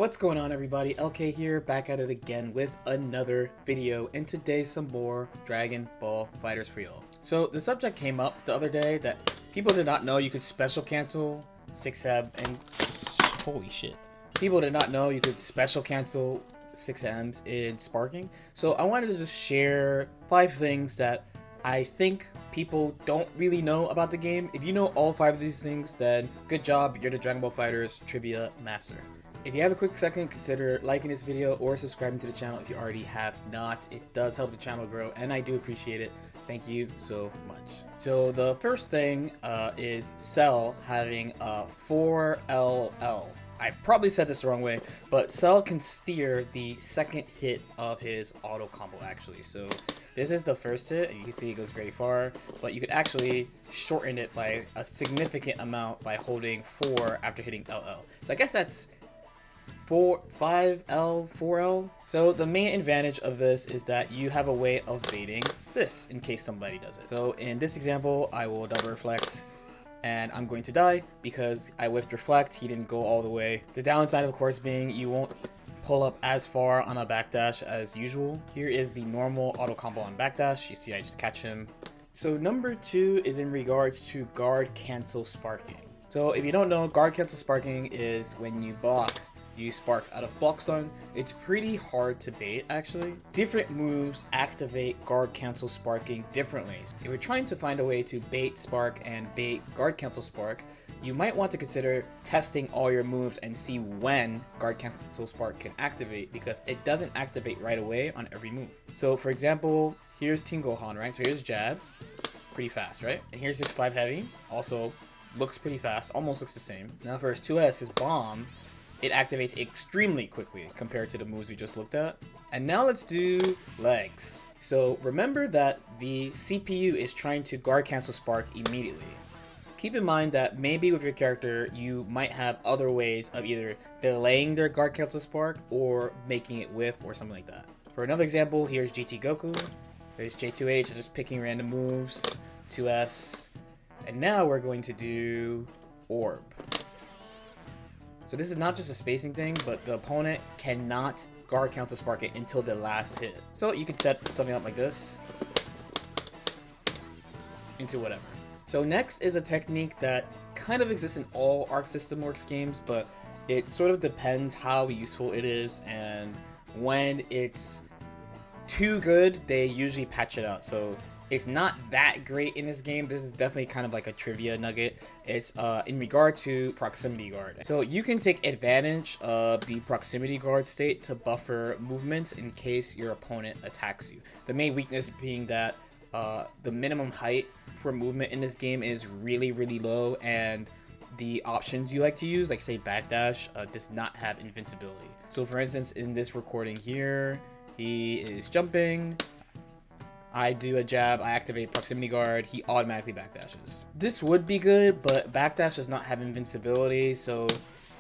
What's going on, everybody? LK here, back at it again with another video, and today some more Dragon Ball FighterZ for y'all. So the subject came up the other day that people did not know you could special cancel 6M and holy shit. People did not know you could special cancel 6Ms in sparking. So I wanted to just share 5 things that I think people don't really know about the game. If you know all 5 of these things, then good job, you're the Dragon Ball FighterZ trivia master. If you have a quick second, consider liking this video or subscribing to the channel if you already have not. It does help the channel grow, and I do appreciate it. Thank you so much. So the first thing is Cell having a 4LL. I probably said this the wrong way, but Cell can steer the second hit of his auto combo actually. So this is the first hit, and you can see it goes very far, but you could actually shorten it by a significant amount by holding 4 after hitting LL. So I guess that's 5L, 4L. So the main advantage of this is that you have a way of baiting this in case somebody does it. So in this example, I will double reflect and I'm going to die because I whiffed reflect. He didn't go all the way. The downside, of course, being you won't pull up as far on a backdash as usual. Here is the normal auto combo on backdash. You see I just catch him. So number 2 is in regards to guard cancel sparking. So if you don't know, guard cancel sparking is when you block, you spark out of block stun. It's pretty hard to bait actually. Different moves activate guard cancel sparking differently. If you're trying to find a way to bait spark and bait guard cancel spark, you might want to consider testing all your moves and see when guard cancel spark can activate, because it doesn't activate right away on every move. So for example, here's Team Gohan, right? So here's jab, pretty fast, right? And here's his 5 heavy, also looks pretty fast, almost looks the same. Now for his 2S, his bomb, it activates extremely quickly compared to the moves we just looked at. And now let's do legs. So remember that the CPU is trying to guard cancel spark immediately. Keep in mind that maybe with your character, you might have other ways of either delaying their guard cancel spark or making it whiff or something like that. For another example, here's GT Goku. There's J2H, just picking random moves, 2S. And now we're going to do Orb. So this is not just a spacing thing, but the opponent cannot guard cancel spark it until the last hit. So you could set something up like this into whatever. So next is a technique that kind of exists in all Arc System Works games, but it sort of depends how useful it is, and when it's too good, they usually patch it out. So it's not that great in this game. This is definitely kind of like a trivia nugget. It's in regard to proximity guard. So you can take advantage of the proximity guard state to buffer movements in case your opponent attacks you. The main weakness being that the minimum height for movement in this game is really, really low, and the options you like to use, like say backdash, does not have invincibility. So for instance, in this recording here, he is jumping. I do a jab, I activate proximity guard, he automatically backdashes. This would be good, but backdash does not have invincibility, so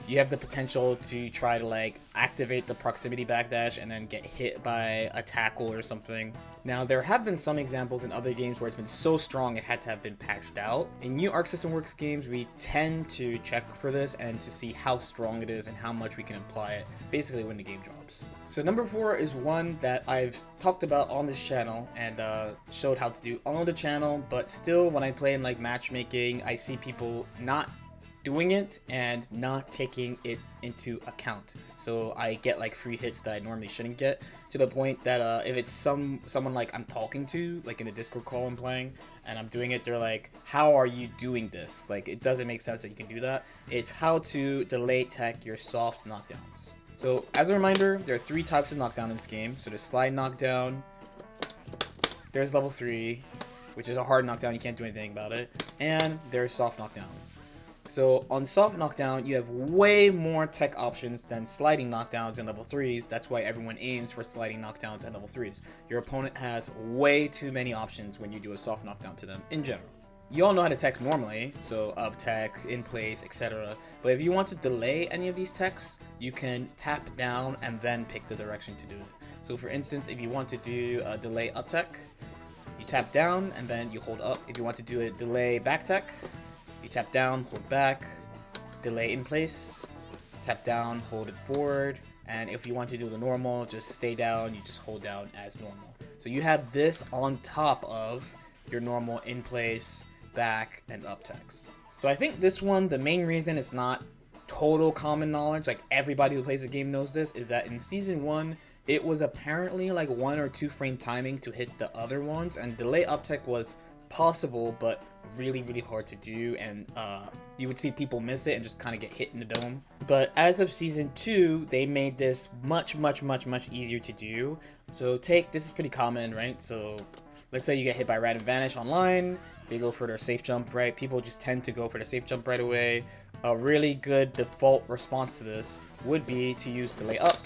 you have the potential to try to like activate the proximity backdash and then get hit by a tackle or something. Now there have been some examples in other games where it's been so strong it had to have been patched out. In new Arc System Works games, we tend to check for this and to see how strong it is and how much we can apply it basically when the game drops. So number 4 is one that I've talked about on this channel and showed how to do on the channel, but still when I play in like matchmaking, I see people not doing it and not taking it into account. So I get like free hits that I normally shouldn't get, to the point that if it's someone like I'm talking to, like in a Discord call I'm playing, and I'm doing it, they're like, how are you doing this? Like, it doesn't make sense that you can do that. It's how to delay tech your soft knockdowns. So as a reminder, there are 3 types of knockdown in this game. So there's slide knockdown, there's level 3, which is a hard knockdown, you can't do anything about it, and there's soft knockdown. So on soft knockdown, you have way more tech options than sliding knockdowns and level 3s. That's why everyone aims for sliding knockdowns and level 3s. Your opponent has way too many options when you do a soft knockdown to them in general. You all know how to tech normally, so up tech, in place, etc. But if you want to delay any of these techs, you can tap down and then pick the direction to do it. So for instance, if you want to do a delay up tech, you tap down and then you hold up. If you want to do a delay back tech, you tap down, hold back, delay in place, tap down, hold it forward, and if you want to do the normal, just stay down, you just hold down as normal. So you have this on top of your normal in place, back, and up text. So I think this one, the main reason it's not total common knowledge, like everybody who plays the game knows this, is that in season 1, it was apparently like 1 or 2 frame timing to hit the other ones, and delay up tech was possible, but really hard to do, and you would see people miss it and just kind of get hit in the dome. But as of season 2, they made this much easier to do. So this is pretty common, right? So let's say you get hit by random vanish online, they go for their safe jump, right? People just tend to go for the safe jump right away. A really good default response to this would be to use delay up,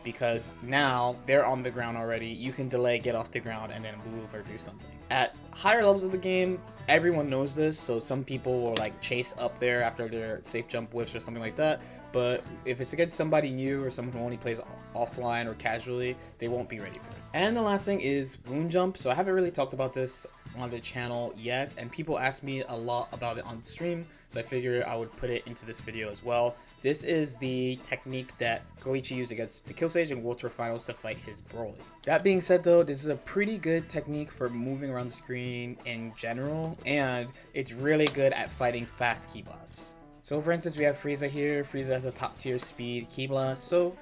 because now they're on the ground already. You can delay, get off the ground, and then move or do something. At higher levels of the game, everyone knows this, so some people will like chase up there after their safe jump whips or something like that. But if it's against somebody new or someone who only plays offline or casually, they won't be ready for it. And the last thing is moon jump. So I haven't really talked about this on the channel yet, and people ask me a lot about it on stream, so I figured I would put it into this video as well. This is the technique that Goichi used against the Kill Sage in World Tour Finals to fight his Broly. That being said though, this is a pretty good technique for moving around the screen in general, and it's really good at fighting fast ki blasts. So for instance, we have Frieza here. Frieza has a top tier speed ki blast. So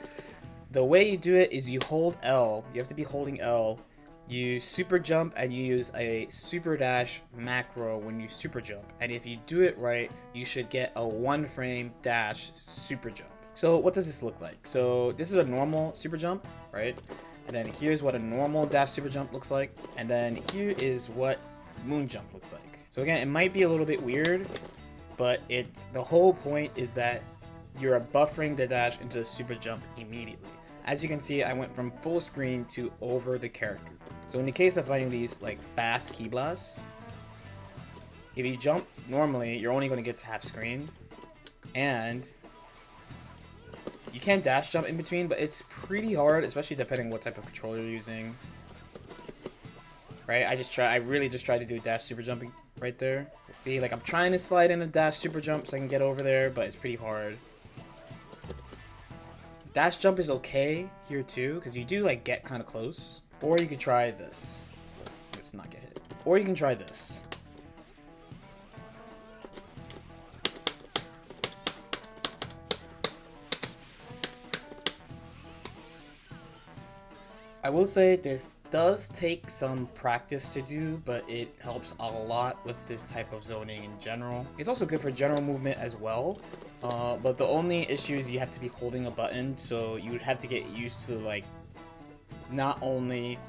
the way you do it is you hold L, you have to be holding L, you super jump, and you use a super dash macro when you super jump, and if you do it right, you should get a 1 frame dash super jump. So what does this look like? So this is a normal super jump, right? And then here's what a normal dash super jump looks like, and then here is what moon jump looks like. So again, it might be a little bit weird, but the whole point is that you're buffering the dash into the super jump immediately. As you can see, I went from full screen to over the character. So in the case of fighting these like fast ki blasts, if you jump normally, you're only going to get to half screen, and you can dash jump in between, but it's pretty hard, especially depending on what type of controller you're using. Right? I really just tried to do dash super jumping right there. See, like I'm trying to slide in a dash super jump so I can get over there, but it's pretty hard. Dash jump is okay here too, because you do like get kind of close. Or you could try this. Let's not get hit. Or you can try this. I will say this does take some practice to do, but it helps a lot with this type of zoning in general. It's also good for general movement as well. But the only issue is you have to be holding a button, so you would have to get used to like not only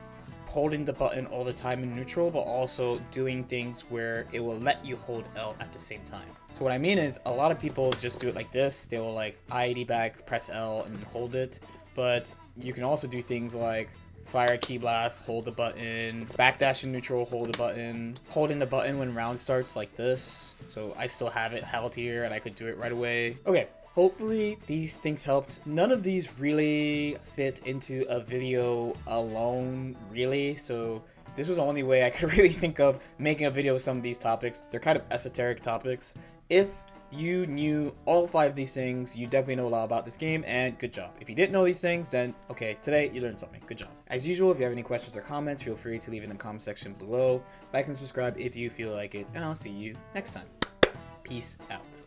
holding the button all the time in neutral, but also doing things where it will let you hold L at the same time. So what I mean is, a lot of people just do it like this. They will like IED back, press L, and hold it. But you can also do things like fire ki blast, hold the button, backdash in neutral, hold the button, holding the button when round starts like this. So I still have it held here and I could do it right away. Okay, hopefully these things helped. None of these really fit into a video alone, really. So this was the only way I could really think of making a video with some of these topics. They're kind of esoteric topics. If you knew all 5 of these things, you definitely know a lot about this game, and good job. If you didn't know these things, then okay, today you learned something. Good job. As usual, if you have any questions or comments, feel free to leave it in the comment section below. Like and subscribe if you feel like it, and I'll see you next time. Peace out.